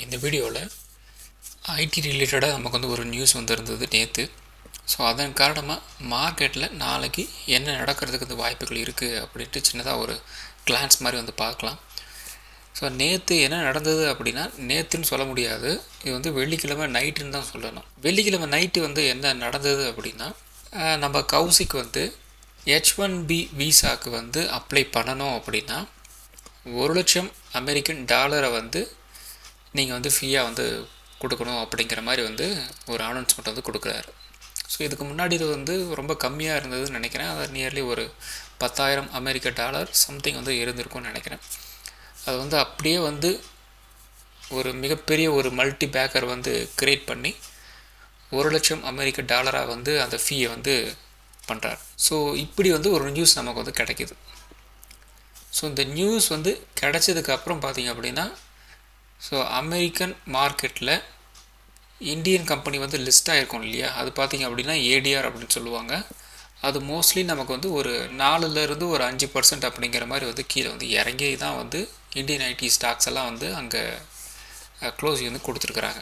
இந்த வீடியோவில் ஐடி ரிலேட்டடாக நமக்கு வந்து ஒரு நியூஸ் இருந்தது நேற்று. ஸோ அதன் காரணமாக மார்க்கெட்டில் நாளைக்கு என்ன நடக்கிறதுக்கு வந்து வாய்ப்புகள் இருக்குது அப்படின்ட்டு சின்னதாக ஒரு கிளான்ஸ் மாதிரி வந்து பார்க்கலாம். ஸோ நேற்று என்ன நடந்தது அப்படின்னா, நேற்றுன்னு சொல்ல முடியாது, இது வந்து வெள்ளிக்கிழமை நைட்டுன்னு தான் சொல்லணும். வெள்ளிக்கிழமை நைட்டு வந்து என்ன நடந்தது அப்படின்னா, நம்ம கௌசிக்கு வந்து H1B விசாவுக்கு வந்து அப்ளை பண்ணணும் அப்படின்னா $1,00,000 வந்து நீங்கள் வந்து ஃபீயாக வந்து கொடுக்கணும் அப்படிங்கிற மாதிரி வந்து ஒரு அனௌன்ஸ்மெண்ட் வந்து கொடுக்குறாரு. ஸோ இதுக்கு முன்னாடி இது வந்து ரொம்ப கம்மியாக இருந்ததுன்னு நினைக்கிறேன். அது நியர்லி ஒரு $10,000 சம்திங் வந்து இருந்திருக்கும்னு நினைக்கிறேன். அது வந்து அப்படியே வந்து ஒரு மிகப்பெரிய ஒரு மல்டி பேக்கர் வந்து க்ரியேட் பண்ணி $1,00,000 வந்து அந்த ஃபீயை வந்து பண்ணுறார். ஸோ இப்படி வந்து ஒரு நியூஸ் நமக்கு வந்து கிடைக்கிது. ஸோ இந்த நியூஸ் வந்து கிடைச்சதுக்கப்புறம் பார்த்திங்க அப்படின்னா, ஸோ அமெரிக்கன் மார்க்கெட்டில் இந்தியன் கம்பெனி வந்து லிஸ்ட் ஆகிருக்கும் இல்லையா, அது பார்த்திங்க அப்படின்னா ADR அப்படின்னு சொல்லுவாங்க. அது மோஸ்ட்லி நமக்கு வந்து ஒரு 4லேருந்து ஒரு 5% அப்படிங்கிற மாதிரி வந்து கீழே வந்து இறங்கி தான் வந்து இந்தியன் ஐடி ஸ்டாக்ஸ் எல்லாம் வந்து அங்கே க்ளோஸ் வந்து கொடுத்துருக்குறாங்க.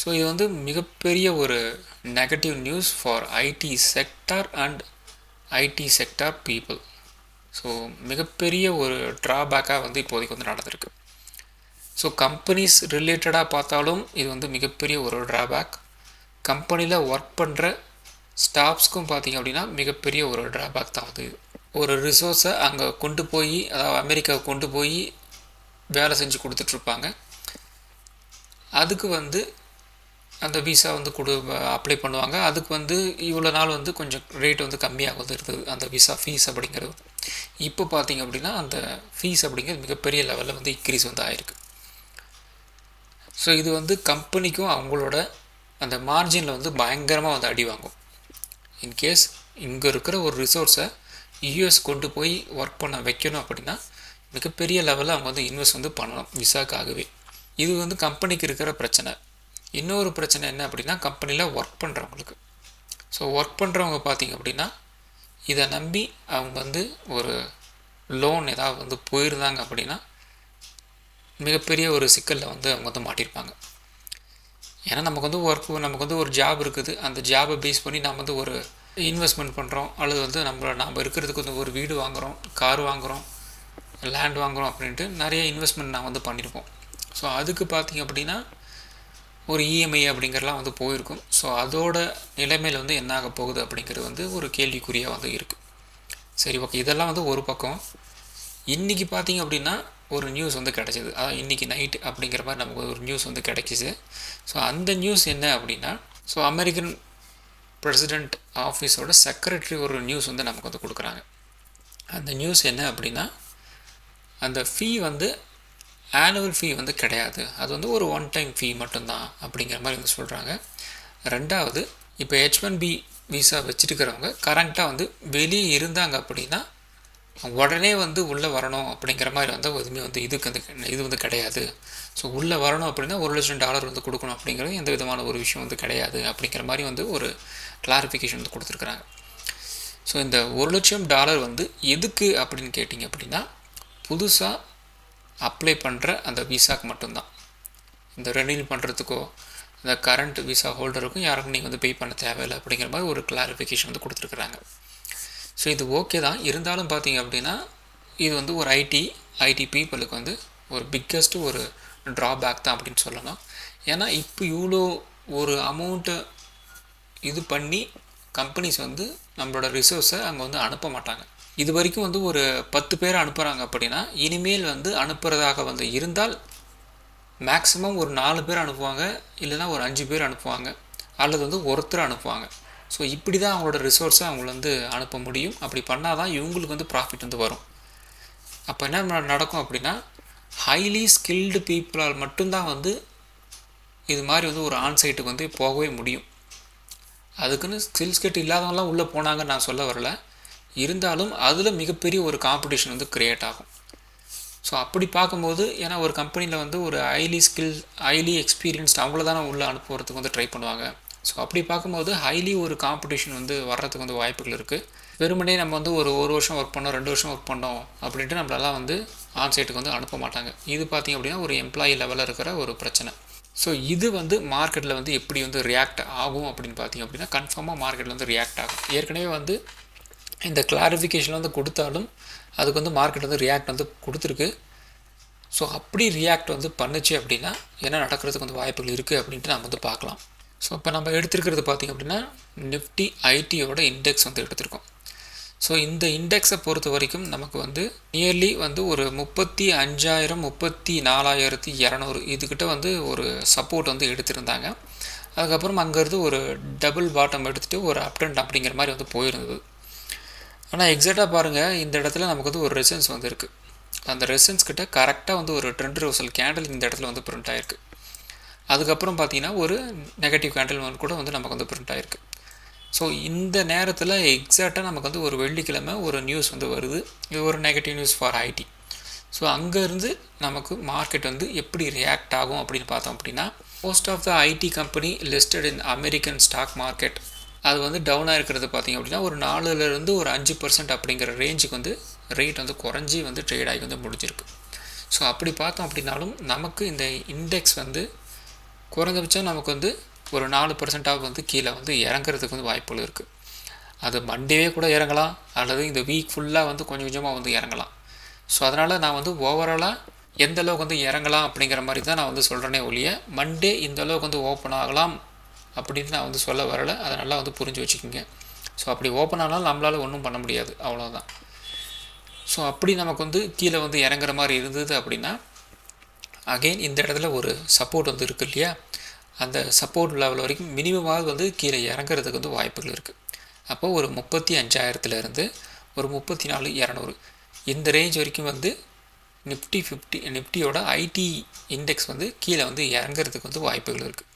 ஸோ இது வந்து மிகப்பெரிய ஒரு negative news for IT sector and IT sector people. So மிகப்பெரிய ஒரு ட்ராபேக்காக வந்து இப்போதைக்கு வந்து நடந்திருக்கு. ஸோ கம்பெனிஸ் ரிலேட்டடாக பார்த்தாலும் இது வந்து மிகப்பெரிய ஒரு ட்ராபேக். கம்பெனியில் ஒர்க் பண்ணுற ஸ்டாஃப்ஸ்க்கும் பார்த்திங்க அப்படின்னா மிகப்பெரிய ஒரு ட்ராபேக் தான் வந்து. ஒரு ரிசோர்ஸை அங்கே கொண்டு போய், அதாவது அமெரிக்காவுக்கு கொண்டு போய் வேலை செஞ்சு கொடுத்துட்ருப்பாங்க. அதுக்கு வந்து அந்த விசா வந்து அப்ளை பண்ணுவாங்க. அதுக்கு வந்து இவ்வளோ நாள் வந்து கொஞ்சம் ரேட் வந்து கம்மியாக வந்து இருந்தது அந்த விசா ஃபீஸ் அப்படிங்கிறது. இப்போ பார்த்திங்க அப்படின்னா அந்த ஃபீஸ் அப்படிங்கிறது மிகப்பெரிய லெவலில் வந்து இன்க்ரீஸ் வந்து ஆகிருக்கு. ஸோ இது வந்து கம்பெனிக்கும் அவங்களோட அந்த மார்ஜினில் வந்து பயங்கரமாக வந்து அடி வாங்கும். இன்கேஸ் இங்கே இருக்கிற ஒரு ரிசோர்ஸை யூஎஸ் கொண்டு போய் ஒர்க் பண்ண வைக்கணும் அப்படின்னா மிகப்பெரிய லெவலில் அவங்க வந்து இன்வெஸ்ட் வந்து பண்ணணும் விசாக்காகவே. இது வந்து கம்பெனிக்கு இருக்கிற பிரச்சனை. இன்னொரு பிரச்சனை என்ன அப்படின்னா, கம்பெனியில் ஒர்க் பண்ணுறவங்களுக்கு. ஸோ ஒர்க் பண்ணுறவங்க பார்த்திங்க அப்படின்னா இதை நம்பி அவங்க வந்து ஒரு லோன் ஏதாவது வந்து போயிருந்தாங்க அப்படின்னா மிகப்பெரிய ஒரு சிக்கலில் வந்து அவங்க வந்து மாட்டியிருப்பாங்க. ஏன்னா நமக்கு வந்து ஒரு ஜாப் இருக்குது. அந்த ஜாபை பேஸ் பண்ணி நம்ம வந்து ஒரு இன்வெஸ்ட்மெண்ட் பண்ணுறோம், அல்லது வந்து நம்ம இருக்கிறதுக்கு வந்து ஒரு வீடு வாங்குகிறோம், கார் வாங்குகிறோம், லேண்ட் வாங்குகிறோம் அப்படின்ட்டு நிறைய இன்வெஸ்ட்மெண்ட் நான் வந்து பண்ணியிருப்போம். ஸோ அதுக்கு பார்த்திங்க அப்படின்னா ஒரு இஎம்ஐ அப்படிங்கிறலாம் வந்து போயிருக்கும். ஸோ அதோட நிலைமையில் வந்து என்ன ஆக போகுது அப்படிங்கிறது வந்து ஒரு கேள்விக்குறியாக வந்து இருக்குது. சரி, ஓகே, இதெல்லாம் வந்து ஒரு பக்கம். இன்றைக்கி பார்த்திங்க அப்படின்னா ஒரு நியூஸ் வந்து கிடச்சிது. அதாவது இன்றைக்கி நைட் அப்படிங்கிற மாதிரி நமக்கு ஒரு நியூஸ் வந்து கிடச்சிது. ஸோ அந்த நியூஸ் என்ன அப்படின்னா, ஸோ அமெரிக்கன் பிரசிடெண்ட் ஆஃபீஸோட செக்ரட்டரி ஒரு நியூஸ் வந்து நமக்கு வந்து கொடுக்குறாங்க. அந்த நியூஸ் என்ன அப்படின்னா, அந்த ஃபீ வந்து ஆனுவல் ஃபீ வந்து கிடையாது, அது வந்து ஒரு ஒன் டைம் ஃபீ மட்டும்தான் அப்படிங்கிற மாதிரி வந்து சொல்கிறாங்க. ரெண்டாவது, இப்போ H1B விசா வச்சுருக்கிறவங்க கரண்ட்டாக வந்து வெளியே இருந்தாங்க அப்படின்னா உடனே வந்து உள்ளே வரணும் அப்படிங்கிற மாதிரி வந்து எதுவுமே வந்து இது வந்து கிடையாது. ஸோ உள்ளே வரணும் அப்படின்னா $1,00,000 வந்து கொடுக்கணும் அப்படிங்கிறது எந்த விதமான ஒரு விஷயம் வந்து கிடையாது அப்படிங்கிற மாதிரி வந்து ஒரு கிளாரிஃபிகேஷன் வந்து கொடுத்துருக்குறாங்க. ஸோ இந்த $1,00,000 வந்து எதுக்கு அப்படின்னு கேட்டிங்க அப்படின்னா, புதுசாக அப்ளை பண்ணுற அந்த விசாக்கு மட்டும்தான். இந்த ரெனியூல் பண்ணுறதுக்கோ இந்த கரண்ட் விசா ஹோல்டருக்கும் யாருக்கும் நீங்கள் வந்து பே பண்ண தேவையில்லை அப்படிங்கிற மாதிரி ஒரு கிளாரிஃபிகேஷன் வந்து கொடுத்துருக்குறாங்க. ஸோ இது ஓகே தான். இருந்தாலும் பார்த்திங்க அப்படின்னா இது வந்து ஒரு ஐடி பீப்புளுக்கு வந்து ஒரு பிக்கஸ்ட்டு ஒரு ட்ராபேக் தான் அப்படின்னு சொல்லலாம். ஏன்னா இப்போ இவ்வளோ ஒரு அமௌண்ட்டை இது பண்ணி கம்பெனிஸ் வந்து நம்மளோட ரிசோர்ஸை அங்கே வந்து அனுப்ப மாட்டாங்க. இது வரைக்கும் வந்து ஒரு 10 பேர் அனுப்புகிறாங்க அப்படின்னா இனிமேல் வந்து அனுப்புகிறதாக வந்து இருந்தால் மேக்ஸிமம் ஒரு 4 பேர் அனுப்புவாங்க, இல்லைனா ஒரு 5 பேர் அனுப்புவாங்க, அல்லது வந்து ஒருத்தர் அனுப்புவாங்க. ஸோ இப்படி தான் அவங்களோட ரிசோர்ஸை அவங்கள வந்து அனுப்ப முடியும். அப்படி பண்ணால் தான் இவங்களுக்கு வந்து ப்ராஃபிட் வந்து வரும். அப்போ என்ன நடக்கும் அப்படின்னா, ஹைலி ஸ்கில்டு பீப்புளால் மட்டும்தான் வந்து இது மாதிரி வந்து ஒரு ஆன்சைட்டுக்கு வந்து போகவே முடியும். அதுக்குன்னு ஸ்கில்ஸ் கெட் இல்லாதவங்களாம் உள்ளே போனாங்கன்னு நான் சொல்ல வரல. இருந்தாலும் அதில் மிகப்பெரிய ஒரு காம்படிஷன் வந்து க்ரியேட் ஆகும். ஸோ அப்படி பார்க்கும்போது, ஏன்னா ஒரு கம்பெனியில் வந்து ஒரு ஹைலி எக்ஸ்பீரியன்ஸ்ட் அவங்கள தானே உள்ளே அனுப்புறதுக்கு வந்து ட்ரை பண்ணுவாங்க. ஸோ அப்படி பார்க்கும்போது ஹைலி ஒரு காம்படிஷன் வந்து வர்றதுக்கு வந்து வாய்ப்புகள் இருக்குது. வெறுமனே நம்ம வந்து ஒரு வருஷம் ஒர்க் பண்ணோம் 2 வருஷம் ஒர்க் பண்ணோம் அப்படின்ட்டு நம்மளெல்லாம் வந்து ஆன்சைட்டுக்கு வந்து அனுப்ப மாட்டாங்க. இது பார்த்திங்க அப்படின்னா ஒரு எம்ப்ளாயி லெவலில் இருக்கிற ஒரு பிரச்சனை. ஸோ இது வந்து மார்க்கெட்டில் வந்து எப்படி வந்து ரியாக்ட் ஆகும் அப்படின்னு பார்த்திங்க அப்படின்னா கன்ஃபார்மாக மார்க்கெட்டில் வந்து ரியாக்ட் ஆகும். ஏற்கனவே வந்து இந்த கிளாரிஃபிகேஷன் வந்து கொடுத்தாலும் அதுக்கு வந்து மார்க்கெட் வந்து ரியாக்ட் வந்து கொடுத்துருக்கு. ஸோ அப்படி ரியாக்ட் வந்து பண்ணுச்சு அப்படின்னா என்ன நடக்கிறதுக்கு வந்து வாய்ப்புகள் இருக்குது அப்படின்ட்டு நம்ம வந்து பார்க்கலாம். ஸோ இப்போ நம்ம எடுத்துருக்கிறது பார்த்திங்க அப்படின்னா நிஃப்டி ஐடியோட இண்டெக்ஸ் வந்து எடுத்திருக்கோம். ஸோ இந்த இண்டெக்ஸை பொறுத்த வரைக்கும் நமக்கு வந்து நியர்லி வந்து ஒரு 35,000 34,200 இதுக்கிட்ட வந்து ஒரு சப்போர்ட் வந்து எடுத்திருந்தாங்க. அதுக்கப்புறம் அங்கேருந்து ஒரு டபுள் பாட்டம் எடுத்துகிட்டு ஒரு அப் ட்ரெண்ட் அப்படிங்கிற மாதிரி வந்து போயிருந்தது. ஆனால் எக்ஸாக்டாக பாருங்கள், இந்த இடத்துல நமக்கு வந்து ஒரு ரெசன்ஸ் வந்து இருக்குது. அந்த ரெசன்ஸ் கிட்ட கரெக்டாக வந்து ஒரு ட்ரெண்ட் ரிவர்சல் கேண்டில் இந்த இடத்துல வந்து பிரிண்ட் ஆகிருக்கு. அதுக்கப்புறம் பார்த்தீங்கன்னா ஒரு நெகட்டிவ் கேண்டில் கூட வந்து நமக்கு வந்து பிரிண்ட் ஆகிருக்கு. ஸோ இந்த நேரத்தில் எக்ஸாக்டாக நமக்கு வந்து ஒரு வெள்ளிக்கிழமை ஒரு நியூஸ் வந்து வருது. இது ஒரு negative news for ID. So அங்கேருந்து நமக்கு மார்க்கெட் வந்து எப்படி ரியாக்ட் ஆகும் அப்படின்னு பார்த்தோம் அப்படின்னா most of the IT company listed in American stock market அது வந்து டவுனாக இருக்கிறது பார்த்திங்க அப்படின்னா ஒரு 4லேருந்து ஒரு 5% அப்படிங்கிற ரேஞ்சுக்கு வந்து ரேட் வந்து குறைஞ்சி வந்து ட்ரேட் ஆகி வந்து முடிஞ்சிருக்கு. ஸோ அப்படி பார்த்தோம் அப்படின்னாலும் நமக்கு இந்த இண்டெக்ஸ் வந்து குறைந்தபட்சம் நமக்கு வந்து ஒரு 4% வந்து கீழே வந்து இறங்குறதுக்கு வந்து வாய்ப்புகள் இருக்குது. அது மண்டேவே கூட இறங்கலாம், அல்லது இந்த வீக் ஃபுல்லாக வந்து கொஞ்சம் கொஞ்சமாக வந்து இறங்கலாம். ஸோ அதனால் நான் வந்து ஓவராலாக எந்த அளவுக்கு வந்து இறங்கலாம் அப்படிங்கிற மாதிரி தான் நான் வந்து சொல்கிறேனே ஒழிய மண்டே இந்த அளவுக்கு வந்து ஓப்பன் ஆகலாம் அப்படின்னு நான் வந்து சொல்ல வரலை. அதை நல்லா வந்து புரிஞ்சு வச்சுக்கோங்க. ஸோ அப்படி ஓப்பன் ஆனாலும் நம்மளால் ஒன்றும் பண்ண முடியாது, அவ்வளோதான். ஸோ அப்படி நமக்கு வந்து கீழே வந்து இறங்குற மாதிரி இருந்தது அப்படின்னா அகெயின் இந்த இடத்துல ஒரு சப்போர்ட் வந்து இருக்குது இல்லையா, அந்த சப்போர்ட் லெவல் வரைக்கும் மினிமமாக வந்து கீழே இறங்குறதுக்கு வந்து வாய்ப்புகள் இருக்குது. அப்போது ஒரு 35,000 ஒரு 34,200 இந்த ரேஞ்ச் வரைக்கும் வந்து நிஃப்டியோட ஐடி இண்டெக்ஸ் வந்து கீழே வந்து இறங்குறதுக்கு வந்து வாய்ப்புகள் இருக்குது.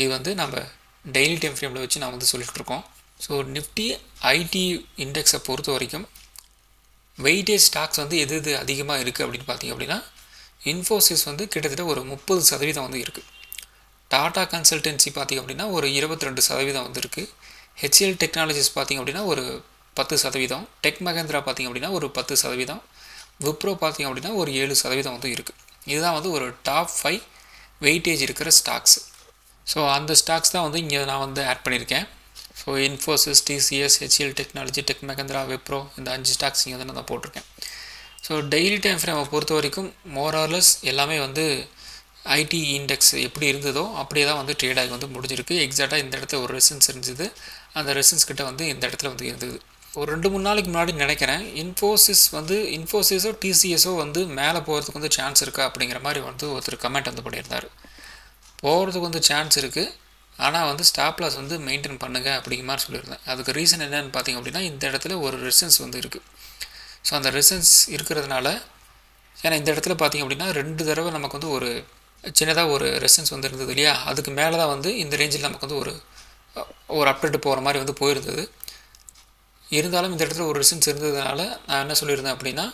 இது வந்து நம்ம டெய்லி டைம் ஃப்ரேமில் வச்சு நான் வந்து சொல்லிகிட்ருக்கோம். ஸோ நிஃப்டி ஐடி இண்டெக்ஸை பொறுத்த வரைக்கும் வெயிட்டேஜ் ஸ்டாக்ஸ் வந்து எது அதிகமாக இருக்குது அப்படின்னு பார்த்திங்க அப்படின்னா இன்ஃபோசிஸ் வந்து கிட்டத்தட்ட ஒரு 30% வந்து இருக்குது. டாடா கன்சல்டன்சி பார்த்திங்க அப்படின்னா ஒரு 22% வந்து இருக்குது. ஹெச்எல் டெக்னாலஜிஸ் பார்த்திங்க அப்படின்னா ஒரு 10%, டெக் மகேந்திரா பார்த்திங்க அப்படின்னா ஒரு 10%, விப்ரோ பார்த்திங்க அப்படின்னா ஒரு 7% வந்து இருக்குது. இதுதான் வந்து ஒரு டாப் 5 வெயிட்டேஜ் இருக்கிற ஸ்டாக்ஸ். ஸோ அந்த ஸ்டாக்ஸ் தான் வந்து இங்கே நான் வந்து ஆட் பண்ணியிருக்கேன். So Infosys, TCS, HCL technology, tech Mahindra, Wipro இந்த 5 ஸ்டாக்ஸ் இங்கே வந்து நான் போட்டிருக்கேன். ஸோ டெய்லி டைம் ஃப்ரேமை பொறுத்த வரைக்கும் மோரார்லெஸ் எல்லாமே வந்து ஐடி இண்டெக்ஸ் எப்படி இருந்ததோ அப்படியே தான் வந்து ட்ரேட் ஆகி வந்து முடிஞ்சிருக்கு. எக்ஸாக்டாக இந்த இடத்துல ஒரு ரெசன்ஸ் இருந்தது, அந்த ரெசன்ஸ் கிட்ட வந்து இந்த இடத்துல வந்து இருந்தது. ஒரு 2-3 நாளைக்கு முன்னாடி நினைக்கிறேன் இன்ஃபோசிஸோ டிசிஎஸோ வந்து மேலே போகிறதுக்கு வந்து சான்ஸ் இருக்கா அப்படிங்கிற மாதிரி வந்து ஒருத்தர் கமெண்ட் வந்து பண்ணியிருந்தார். போகிறதுக்கு வந்து சான்ஸ் இருக்குது, ஆனால் வந்து ஸ்டாப் லாஸ் வந்து மெயின்டைன் பண்ணுங்கள் அப்படிங்கிற மாதிரி சொல்லியிருந்தேன். அதுக்கு ரீசன் என்னென்னு பார்த்திங்க அப்படின்னா இந்த இடத்துல ஒரு ரெசன்ஸ் வந்து இருக்குது. ஸோ அந்த ரெசன்ஸ் இருக்கிறதுனால ஏன்னா இந்த இடத்துல பார்த்திங்க அப்படின்னா 2 தடவை நமக்கு வந்து ஒரு சின்னதாக ஒரு ரெசன்ஸ் வந்து இருந்தது இல்லையா, அதுக்கு மேலே தான் வந்து இந்த ரேஞ்சில் நமக்கு வந்து ஒரு அப்டேட் போகிற மாதிரி வந்து போயிருந்தது. இருந்தாலும் இந்த இடத்துல ஒரு ரெசன்ஸ் இருந்ததுனால நான் என்ன சொல்லியிருந்தேன் அப்படின்னா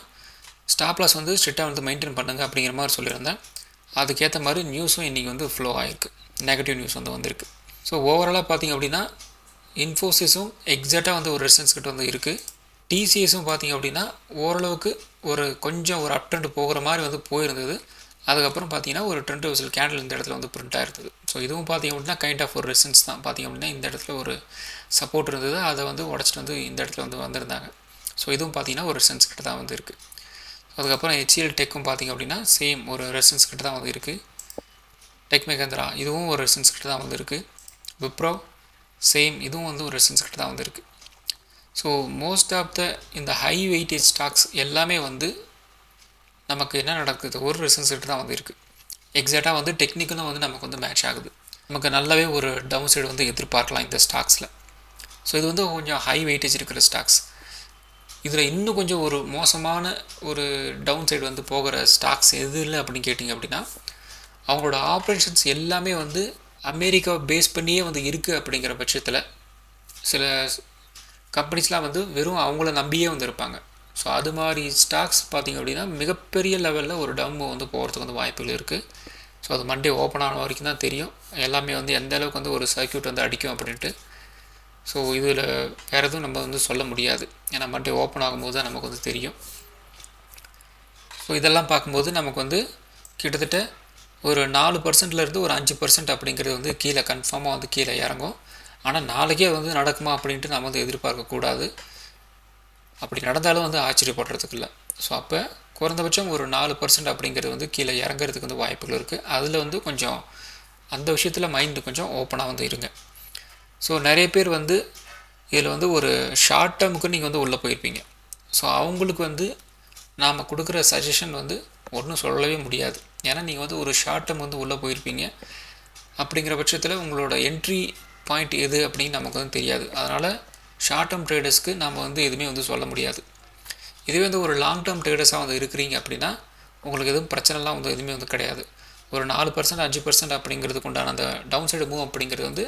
ஸ்டாப் லாஸ் வந்து ஸ்ட்ரிக்டாக வந்து மெயின்டைன் பண்ணுங்கள் அப்படிங்கிற மாதிரி சொல்லியிருந்தேன். அதுக்கேற்ற மாதிரி நியூஸும் இன்றைக்கி வந்து ஃப்ளோ ஆகிருக்கு, நெகட்டிவ் நியூஸ் வந்து வந்திருக்கு. ஸோ ஓவராலாக பார்த்திங்க அப்படின்னா இன்ஃபோசிஸும் எக்ஸாக்டாக வந்து ஒரு ரெசன்ஸ் கிட்ட வந்து இருக்குது. டிசிஎஸும் பார்த்திங்க அப்படின்னா ஓரளவுக்கு கொஞ்சம் ஒரு அப் ட்ரெண்ட் போகிற மாதிரி வந்து போயிருந்தது. அதுக்கப்புறம் பார்த்திங்கன்னா ஒரு ட்ரெண்ட் ரிவர்சல் கேண்டில் இந்த இடத்துல வந்து பிரிண்ட் ஆகிருந்தது. ஸோ இதுவும் பார்த்திங்க அப்படின்னா கைண்ட் ஆஃப் ஒரு ரெசன்ஸ் தான். பார்த்திங்க அப்படின்னா இந்த இடத்துல ஒரு சப்போர்ட் இருந்தது, அதை வந்து உடச்சிட்டு வந்து இந்த இடத்துல வந்து வந்திருந்தாங்க. ஸோ இதுவும் பார்த்திங்கன்னா ஒரு ரெசன்ஸ் கிட்ட தான் வந்து இருக்குது. அதுக்கப்புறம் ஹெச்எல் டெக்கும் பார்த்திங்க அப்படின்னா சேம் ஒரு ரெசன்ஸ் கிட்ட தான் வந்து இருக்குது. டெக் மகேந்திரா இதுவும் ஒரு ரெசன்ஸ் கிட்ட தான் வந்து இருக்குது. விப்ரோ சேம், இதுவும் வந்து ஒரு ரெசன்ஸ் கிட்ட தான் வந்து இருக்குது. ஸோ மோஸ்ட் ஆஃப் த இந்த ஹை வெயிட்டேஜ் ஸ்டாக்ஸ் எல்லாமே வந்து நமக்கு என்ன நடக்குது, ஒரு ரெசன்ஸ் கிட்ட தான் வந்து இருக்குது. எக்ஸாக்டாக வந்து டெக்னிக்கலும் வந்து நமக்கு வந்து மேட்ச் ஆகுது. நமக்கு நல்லாவே ஒரு டவுன் சைடு வந்து எதிர்பார்க்கலாம் இந்த ஸ்டாக்ஸில். ஸோ இது வந்து கொஞ்சம் ஹை வெயிட்டேஜ் இருக்கிற ஸ்டாக்ஸ். இதில் இன்னும் கொஞ்சம் ஒரு மோசமான ஒரு டவுன் சைடு வந்து போகிற ஸ்டாக்ஸ் எது இல்லை அப்படின்னு கேட்டிங்க அப்படின்னா அவங்களோட ஆப்ரேஷன்ஸ் எல்லாமே வந்து அமெரிக்காவை பேஸ் பண்ணியே வந்து இருக்குது. அப்படிங்கிற பட்சத்தில் சில கம்பெனிஸ்லாம் வந்து வெறும் அவங்கள நம்பியே வந்து இருப்பாங்க. ஸோ அது மாதிரி ஸ்டாக்ஸ் பார்த்திங்க அப்படின்னா மிகப்பெரிய லெவலில் ஒரு டவுன் வந்து போகிறதுக்கு வந்து வாய்ப்புகள் இருக்குது. ஸோ அது மண்டே ஓப்பன் ஆன வரைக்கும் தான் தெரியும் எல்லாமே வந்து எந்த அளவுக்கு வந்து ஒரு சர்க்யூட் வந்து அடிக்கும் அப்படின்ட்டு. ஸோ இதில் வேறு எதுவும் நம்ம வந்து சொல்ல முடியாது, ஏன்னா மண்டே ஓப்பன் ஆகும்போது தான் நமக்கு வந்து தெரியும். ஸோ இதெல்லாம் பார்க்கும்போது நமக்கு வந்து கிட்டத்தட்ட ஒரு 4%லேருந்து ஒரு 5% அப்படிங்கிறது வந்து கீழே கன்ஃபார்மாக வந்து கீழே இறங்கும். ஆனால் நாளைக்கே வந்து நடக்குமா அப்படின்ட்டு நம்ம வந்து எதிர்பார்க்கக்கூடாது. அப்படி நடந்தாலும் வந்து ஆச்சரியப்படுறதுக்கு இல்லை. ஸோ அப்போ குறைந்தபட்சம் ஒரு 4% அப்படிங்கிறது வந்து கீழே இறங்குறதுக்கு வந்து வாய்ப்புகள் இருக்குது. அதில் வந்து கொஞ்சம் அந்த விஷயத்தில் மைண்டு கொஞ்சம் ஓப்பனாக வந்து இருங்க. ஸோ நிறைய பேர் வந்து இதில் வந்து ஒரு ஷார்ட் டேர்முக்கு நீங்கள் வந்து உள்ளே போயிருப்பீங்க. ஸோ அவங்களுக்கு வந்து நாம் கொடுக்குற சஜஷன் வந்து ஒன்றும் சொல்லவே முடியாது. ஏன்னா நீங்கள் வந்து ஒரு ஷார்ட் டேர்ம் வந்து உள்ளே போயிருப்பீங்க. அப்படிங்கிற பட்சத்தில் உங்களோட என்ட்ரி பாயிண்ட் எது அப்படின்னு நமக்கு வந்து தெரியாது. அதனால் ஷார்ட் டேர்ம் ட்ரேடர்ஸ்க்கு நம்ம வந்து எதுவுமே வந்து சொல்ல முடியாது. இதுவே வந்து ஒரு லாங் டேர்ம் ட்ரேடர்ஸாக வந்து இருக்கிறீங்க அப்படின்னா உங்களுக்கு எதுவும் பிரச்சனைலாம் வந்து எதுவுமே வந்து கிடையாது. ஒரு 4% 5% அப்படிங்கிறதுக்கு உண்டான அந்த டவுன் சைடு மூவ் அப்படிங்கிறது வந்து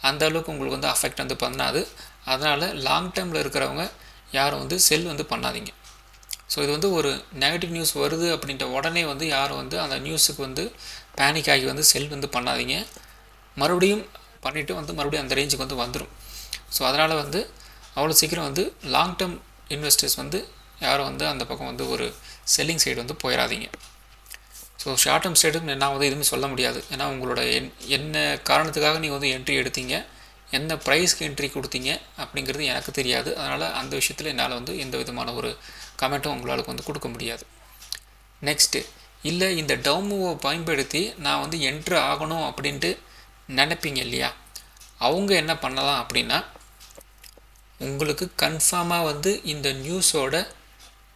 அந்த அளவுக்கு உங்களுக்கு வந்து அஃபெக்ட் வந்து பண்ணாது. அதனால் லாங் டேர்மில் இருக்கிறவங்க யாரும் வந்து செல் வந்து பண்ணாதீங்க. ஸோ இது வந்து ஒரு நெகட்டிவ் நியூஸ் வருது அப்படின்ற உடனே வந்து யாரும் வந்து அந்த நியூஸுக்கு வந்து பேனிக் ஆகி வந்து செல் வந்து பண்ணாதீங்க. மறுபடியும் பண்ணிவிட்டு வந்து மறுபடியும் அந்த ரேஞ்சுக்கு வந்து வந்துடும். ஸோ அதனால் வந்து அவ்வளோ சீக்கிரம் வந்து லாங் டேர்ம் இன்வெஸ்டர்ஸ் வந்து யாரும் வந்து அந்த பக்கம் வந்து ஒரு செல்லிங் சைடு வந்து போயிடாதீங்க. ஸோ ஷார்ட் டேர்ம் சைடு நான் வந்து எதுவுமே சொல்ல முடியாது. ஏன்னா உங்களோட என்ன காரணத்துக்காக நீங்கள் வந்து என்ட்ரி எடுத்தீங்க, என்ன ப்ரைஸ்க்கு என்ட்ரி கொடுத்தீங்க அப்படிங்கிறது எனக்கு தெரியாது. அதனால் அந்த விஷயத்தில் என்னால் வந்து எந்த விதமான ஒரு கமெண்ட்டும் உங்களால் வந்து கொடுக்க முடியாது. நெக்ஸ்ட்டு, இல்லை இந்த டவுன் மூவை பயன்படுத்தி நான் வந்து என்ட்ரு ஆகணும் அப்படின்ட்டு நினைப்பீங்க இல்லையா, அவங்க என்ன பண்ணலாம் அப்படின்னா, உங்களுக்கு கன்ஃபார்மாக வந்து இந்த நியூஸோட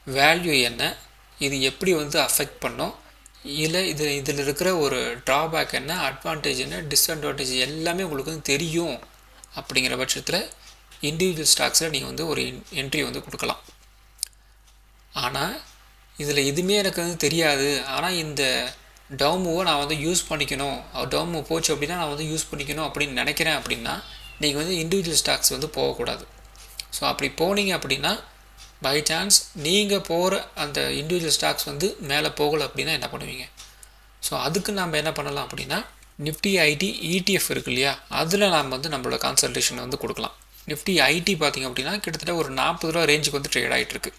வேல்யூ என்ன, இது எப்படி வந்து அஃபெக்ட் பண்ணோம், இல்லை இதில் இருக்கிற ஒரு ட்ராபேக் என்ன, அட்வான்டேஜ் என்ன, டிஸ்அட்வான்டேஜ் எல்லாமே உங்களுக்கு வந்து தெரியும். அப்படிங்கிற பட்சத்தில் இண்டிவிஜுவல் ஸ்டாக்ஸில் நீங்கள் வந்து ஒரு என்ட்ரி வந்து கொடுக்கலாம். ஆனால் இதில் எதுவுமே எனக்கு வந்து தெரியாது, ஆனால் இந்த டவுன் மூவை நான் வந்து யூஸ் பண்ணிக்கணும், டவுன் மூவ் போச்சு அப்படின்னா நான் வந்து யூஸ் பண்ணிக்கணும் அப்படின்னு நினைக்கிறேன் அப்படின்னா நீங்கள் வந்து இண்டிவிஜுவல் ஸ்டாக்ஸ் வந்து போகக்கூடாது. ஸோ அப்படி போனீங்க அப்படின்னா பை சான்ஸ் நீங்கள் போகிற அந்த இண்டிவிஜுவல் ஸ்டாக்ஸ் வந்து மேலே போகலை அப்படின்னா என்ன பண்ணுவீங்க? ஸோ அதுக்கு நம்ம என்ன பண்ணலாம் அப்படின்னா, நிஃப்டி ஐடி ETF இருக்குது இல்லையா, அதில் நாம் வந்து நம்மளோட கான்சல்டேஷன் வந்து கொடுக்கலாம். நிஃப்டி ஐடி பார்த்திங்க அப்படின்னா கிட்டத்தட்ட ஒரு 40 ரூபா ரேஞ்சுக்கு வந்து ட்ரேட் ஆகிட்டுருக்கு.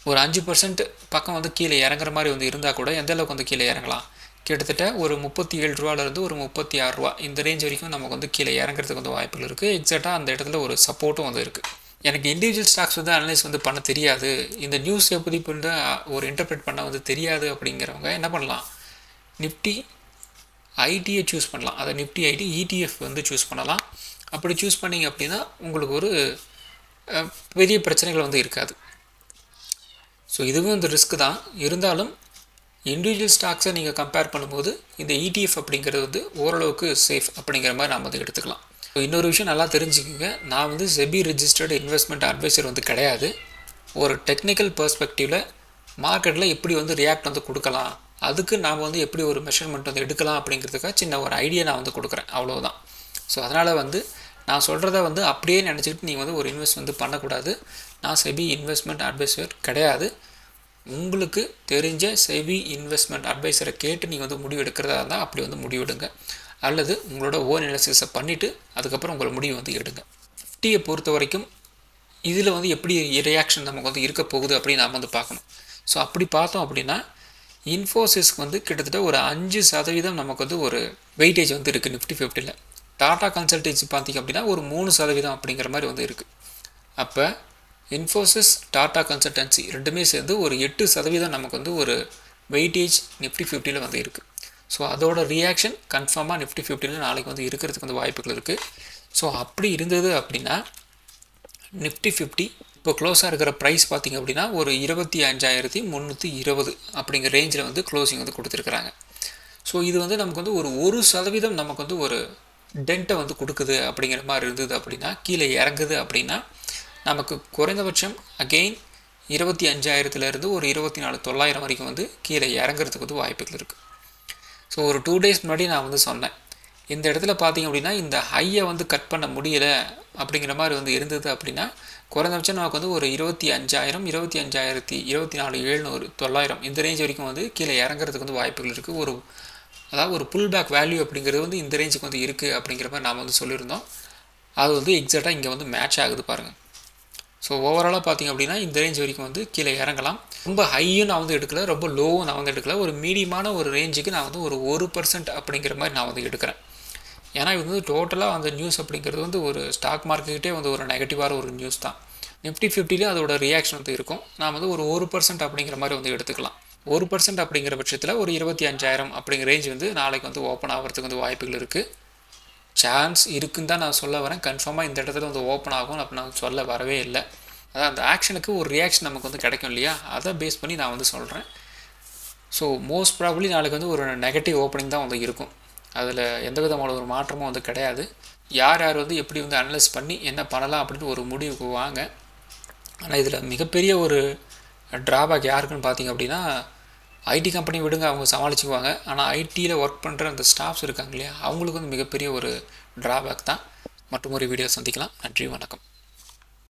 ஒரு 5% பக்கம் வந்து கீழே இறங்குற மாதிரி வந்து இருந்தால் கூட எந்த அளவுக்கு வந்து கீழே இறங்கலாம், கிட்டத்தட்ட ஒரு 37 ரூபாலேருந்து ஒரு 36 ரூபா இந்த ரேஞ்ச் வரைக்கும் நமக்கு வந்து கீழே இறங்குறதுக்கு வந்து வாய்ப்புகள் இருக்குது. எக்ஸாக்டாக அந்த இடத்துல ஒரு சப்போர்ட்டும் வந்து இருக்குது. எனக்கு இண்டிவிஜுவல் ஸ்டாக்ஸ் வந்து அனலைஸ் வந்து பண்ண தெரியாது, இந்த நியூஸ் எப்படி பண்ணுற ஒரு இன்டர்பிரேட் பண்ண வந்து தெரியாது அப்படிங்கிறவங்க என்ன பண்ணலாம், நிஃப்டி ஐடியை சூஸ் பண்ணலாம். அதை நிஃப்டி ஐடி ETF வந்து சூஸ் பண்ணலாம். அப்படி சூஸ் பண்ணிங்க அப்படின்னா உங்களுக்கு ஒரு பெரிய பிரச்சனைகள் வந்து இருக்காது. ஸோ இதுவும் இந்த ரிஸ்க் தான் இருந்தாலும் இண்டிவிஜுவல் ஸ்டாக்ஸை நீங்கள் கம்பேர் பண்ணும்போது இந்த ETF அப்படிங்கிறது வந்து ஓரளவுக்கு சேஃப் அப்படிங்கிற மாதிரி நாம் வந்து எடுத்துக்கலாம். ஸோ இன்னொரு விஷயம் நல்லா தெரிஞ்சுக்கோங்க, நான் வந்து செபி ரெஜிஸ்டர்டு இன்வெஸ்ட்மெண்ட் அட்வைசர் வந்து கிடையாது. ஒரு டெக்னிக்கல் பெர்ஸ்பெக்டிவில் மார்க்கெட்டில் எப்படி வந்து ரியாக்ட் வந்து கொடுக்கலாம், அதுக்கு நாம் வந்து எப்படி ஒரு மெஷர்மெண்ட் வந்து எடுக்கலாம் அப்படிங்கிறதுக்காக சின்ன ஒரு ஐடியா நான் வந்து கொடுக்குறேன், அவ்வளோதான். ஸோ அதனால் வந்து நான் சொல்கிறத வந்து அப்படியே நினச்சிக்கிட்டு நீங்கள் வந்து ஒரு இன்வெஸ்ட் வந்து பண்ணக்கூடாது. நான் செபி இன்வெஸ்ட்மெண்ட் அட்வைசர் கிடையாது. உங்களுக்கு தெரிஞ்ச செபி இன்வெஸ்ட்மெண்ட் அட்வைசரை கேட்டு நீங்கள் வந்து முடிவு எடுக்கிறதா இருந்தால் அப்படி வந்து முடிவெடுங்க, அல்லது உங்களோட ஓன் அனாலிசிஸை பண்ணிவிட்டு அதுக்கப்புறம் உங்களோட முடிவு வந்து எடுங்க. நிஃப்டியை பொறுத்த வரைக்கும் இதில் வந்து எப்படி ரியாக்ஷன் நமக்கு வந்து இருக்க போகுது அப்படின்னு நாம் வந்து பார்க்கணும். ஸோ அப்படி பார்த்தோம் அப்படின்னா இன்ஃபோசிஸ்க்கு வந்து கிட்டத்தட்ட ஒரு 5% நமக்கு வந்து ஒரு வெயிட்டேஜ் வந்து இருக்குது நிஃப்டி 50ல். டாடா கன்சல்டன்சி பார்த்திங்க அப்படின்னா ஒரு 3% அப்படிங்கிற மாதிரி வந்து இருக்குது. அப்போ இன்ஃபோசிஸ் டாடா கன்சல்டன்சி ரெண்டுமே சேர்ந்து ஒரு 8% நமக்கு வந்து ஒரு வெயிட்டேஜ் நிஃப்டி 50ல் வந்து இருக்குது. ஸோ அதோட ரியாக்ஷன் கன்ஃபார்மாக நிஃப்டி 50ல் நாளைக்கு வந்து இருக்கிறதுக்கு வந்து வாய்ப்புகள் இருக்குது. ஸோ அப்படி இருந்தது அப்படின்னா நிஃப்டி 50 இப்போ க்ளோஸாக இருக்கிற ப்ரைஸ் பார்த்திங்க அப்படின்னா ஒரு 25,320 அப்படிங்கிற ரேஞ்சில் வந்து க்ளோசிங் வந்து கொடுத்துருக்குறாங்க. ஸோ இது வந்து நமக்கு வந்து ஒரு 1% நமக்கு வந்து ஒரு டென்ட்டை வந்து கொடுக்குது அப்படிங்கிற மாதிரி இருந்தது அப்படின்னா, கீழே இறங்குது அப்படின்னா நமக்கு குறைந்தபட்சம் அகெயின் 25,000லேருந்து ஒரு 24,900 வரைக்கும் வந்து கீழே இறங்குறதுக்கு வந்து வாய்ப்புகள் இருக்குது. ஸோ ஒரு 2 டேஸ் முன்னாடி நான் வந்து சொன்னேன், இந்த இடத்துல பார்த்திங்க அப்படின்னா இந்த ஹையை வந்து கட் பண்ண முடியலை அப்படிங்கிற மாதிரி வந்து இருந்தது அப்படின்னா குறைந்தபட்சம் நமக்கு வந்து ஒரு 25,000 24,700 900 இந்த ரேஞ்ச் வரைக்கும் வந்து கீழே இறங்குறதுக்கு வந்து வாய்ப்புகள் இருக்குது. அதாவது ஒரு புல் பேக் வேல்யூ அப்படிங்கிறது வந்து இந்த ரேஞ்சுக்கு வந்து இருக்குது அப்படிங்கிற மாதிரி நாம் வந்து சொல்லியிருந்தோம். அது வந்து எக்ஸாக்டாக இங்கே வந்து மேட்ச் ஆகுது பாருங்கள். ஸோ ஓவராலாக பார்த்திங்க அப்படின்னா இந்த ரேஞ்ச் வரைக்கும் வந்து கீழே இறங்கலாம். ரொம்ப ஹையும் நான் வந்து எடுக்கலை, ரொம்ப லோவும் நான் வந்து எடுக்கலை. ஒரு மீடியமான ஒரு ரேஞ்சுக்கு நான் வந்து ஒரு 1% அப்படிங்கிற மாதிரி நான் வந்து எடுக்கிறேன். ஏன்னா இது வந்து டோட்டலாக அந்த நியூஸ் அப்படிங்கிறது வந்து ஒரு ஸ்டாக் மார்க்கெட்டே வந்து ஒரு நெகட்டிவான ஒரு நியூஸ் தான். நிஃப்டி 50லேயும் அதோட ரியாக்ஷன் வந்து இருக்கும். நான் வந்து ஒரு 1% அப்படிங்கிற மாதிரி வந்து எடுத்துக்கலாம். 1% அப்படிங்கிற பட்சத்தில் ஒரு 25,000 அப்படிங்கிற ரேஞ்ச் வந்து நாளைக்கு வந்து ஓப்பன் ஆகிறதுக்கு வந்து வாய்ப்புகள் இருக்குது. சான்ஸ் இருக்குன்னு தான் நான் சொல்ல வரேன். கன்ஃபார்மாக இந்த இடத்துல வந்து ஓப்பன் ஆகும் அப்போ நான் சொல்ல வரவே இல்லை. அதான் அந்த ஆக்ஷனுக்கு ஒரு ரியாக்ஷன் நமக்கு வந்து கிடைக்கும் இல்லையா, அதை பேஸ் பண்ணி நான் வந்து சொல்கிறேன். ஸோ மோஸ்ட் ப்ராபப்ளி நாளைக்கு வந்து ஒரு நெகட்டிவ் ஓப்பனிங் தான் வந்து இருக்கும். அதில் எந்த விதமான ஒரு மாற்றமும் வந்து கிடையாது. யார் யார் வந்து எப்படி வந்து அனலைஸ் பண்ணி என்ன பண்ணலாம் அப்படின்னு ஒரு முடிவுக்கு வாங்க. ஆனால் இதில் மிகப்பெரிய ஒரு ட்ராபேக் யாருக்குன்னு பார்த்தீங்க அப்படின்னா, ஐடி கம்பெனி விடுங்க, அவங்க சமாளிச்சுக்குவாங்க. ஆனால் ஐடியில் ஒர்க் பண்ணுற அந்த ஸ்டாஃப்ஸ் இருக்காங்க இல்லையா, அவங்களுக்கு வந்து மிகப்பெரிய ஒரு ட்ராபேக் தான். மற்றும் ஒரு வீடியோ சந்திக்கலாம். நன்றி, வணக்கம்.